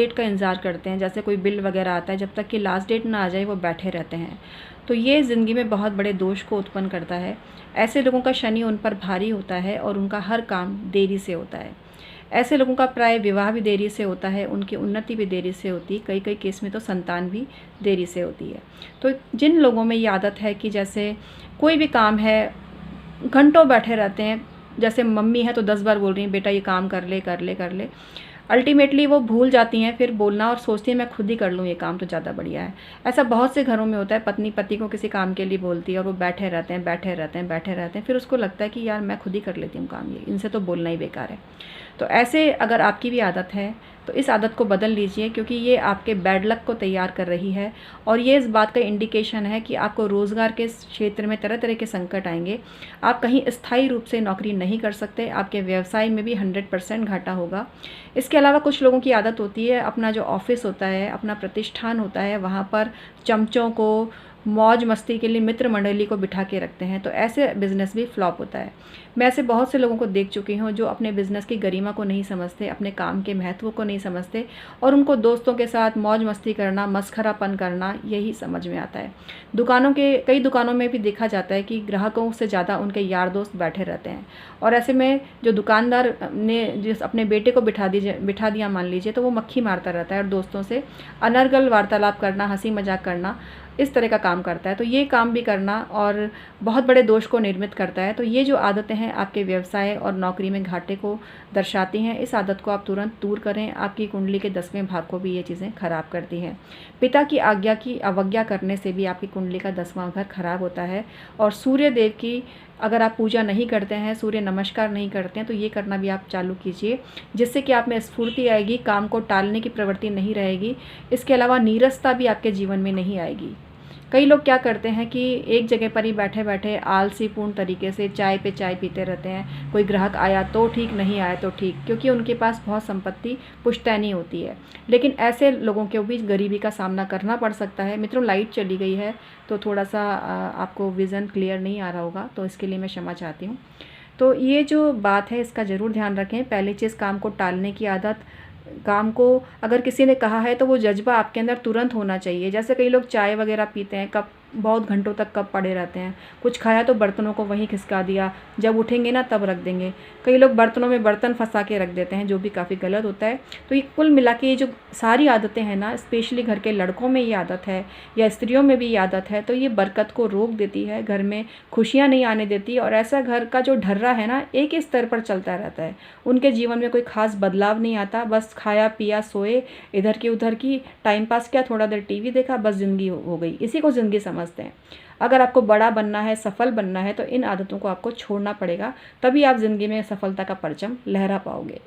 Date का इंतज़ार करते हैं, जैसे कोई बिल वगैरह आता है, जब तक कि लास्ट डेट ना आ जाए वो बैठे रहते हैं। तो ये ज़िंदगी में बहुत बड़े दोष को उत्पन्न करता है। ऐसे लोगों का शनि उन पर भारी होता है और उनका हर काम देरी से होता है। ऐसे लोगों का प्राय विवाह भी देरी से होता है, उनकी उन्नति भी देरी से होती है, कई केस में तो संतान भी देरी से होती है। तो जिन लोगों में ये आदत है कि जैसे कोई भी काम है, घंटों बैठे रहते हैं, जैसे मम्मी है तो 10 बार बोल रही हैं बेटा ये काम कर ले कर ले कर ले, अल्टीमेटली वो भूल जाती हैं फिर बोलना और सोचती हैं मैं खुद ही कर लूँ ये काम तो ज़्यादा बढ़िया है। ऐसा बहुत से घरों में होता है, पत्नी पति को किसी काम के लिए बोलती है और वो बैठे रहते हैं बैठे रहते हैं बैठे रहते हैं, फिर उसको लगता है कि यार मैं खुद ही कर लेती हूँ काम, ये इनसे तो बोलना ही बेकार है। तो ऐसे अगर आपकी भी आदत है तो इस आदत को बदल लीजिए, क्योंकि ये आपके बैड लक को तैयार कर रही है और ये इस बात का इंडिकेशन है कि आपको रोज़गार के क्षेत्र में तरह तरह के संकट आएंगे। आप कहीं स्थायी रूप से नौकरी नहीं कर सकते, आपके व्यवसाय में भी 100% घाटा होगा। इसके अलावा कुछ लोगों की आदत होती है अपना जो ऑफिस होता है, अपना प्रतिष्ठान होता है, वहाँ पर चमचों को मौज मस्ती के लिए मित्र मंडली को बिठा के रखते हैं, तो ऐसे बिज़नेस भी फ्लॉप होता है। मैं ऐसे बहुत से लोगों को देख चुकी हूँ जो अपने बिज़नेस की गरिमा को नहीं समझते, अपने काम के महत्व को नहीं समझते और उनको दोस्तों के साथ मौज मस्ती करना, मस्खरापन करना यही समझ में आता है। कई दुकानों में भी देखा जाता है कि ग्राहकों से ज़्यादा उनके यार दोस्त बैठे रहते हैं और ऐसे में जो दुकानदार ने जिस अपने बेटे को बिठा दिया मान लीजिए, तो वो मक्खी मारता रहता है और दोस्तों से अनर्गल वार्तालाप करना, हंसी मजाक करना, इस तरह का काम करता है। तो ये काम भी करना और बहुत बड़े दोष को निर्मित करता है। तो ये जो आदतें हैं आपके व्यवसाय और नौकरी में घाटे को दर्शाती हैं, इस आदत को आप तुरंत दूर करें। आपकी कुंडली के 10वें भाव को भी ये चीज़ें खराब करती हैं। पिता की आज्ञा की अवज्ञा करने से भी आपकी कुंडली का 10वां घर खराब होता है। और सूर्य देव की अगर आप पूजा नहीं करते हैं, सूर्य नमस्कार नहीं करते हैं, तो ये करना भी आप चालू कीजिए, जिससे कि आप में स्फूर्ति आएगी, काम को टालने की प्रवृत्ति नहीं रहेगी। इसके अलावा नीरसता भी आपके जीवन में नहीं आएगी। कई लोग क्या करते हैं कि एक जगह पर ही बैठे बैठे आलसीपूर्ण तरीके से चाय पे चाय पीते रहते हैं। कोई ग्राहक आया तो ठीक, नहीं आया तो ठीक, क्योंकि उनके पास बहुत संपत्ति पुश्तैनी होती है। लेकिन ऐसे लोगों को भी गरीबी का सामना करना पड़ सकता है। मित्रों, लाइट चली गई है तो थोड़ा सा आपको विज़न क्लियर नहीं आ रहा होगा, तो इसके लिए मैं क्षमा चाहती हूँ। तो ये जो बात है इसका ज़रूर ध्यान रखें। पहली चीज़, काम को टालने की आदत। काम को अगर किसी ने कहा है तो वो जज्बा आपके अंदर तुरंत होना चाहिए। जैसे कई लोग चाय वगैरह पीते हैं, कप बहुत घंटों तक कप पड़े रहते हैं, कुछ खाया तो बर्तनों को वहीं खिसका दिया, जब उठेंगे ना तब रख देंगे। कई लोग बर्तनों में बर्तन फंसा के रख देते हैं, जो भी काफ़ी गलत होता है। तो ये कुल मिला के ये जो सारी आदतें हैं ना, स्पेशली घर के लड़कों में ये आदत है या स्त्रियों में भी ये आदत है, तो ये बरकत को रोक देती है, घर में खुशियाँ नहीं आने देती और ऐसा घर का जो ढर्रा है ना, एक ही स्तर पर चलता रहता है। उनके जीवन में कोई खास बदलाव नहीं आता, बस खाया पिया सोए, इधर की उधर की टाइम पास किया, थोड़ा देर टीवी देखा, बस ज़िंदगी हो गई। इसी को ज़िंदगी समझते हैं। अगर आपको बड़ा बनना है, सफल बनना है, तो इन आदतों को आपको छोड़ना पड़ेगा, तभी आप ज़िंदगी में सफलता का परचम लहरा पाओगे।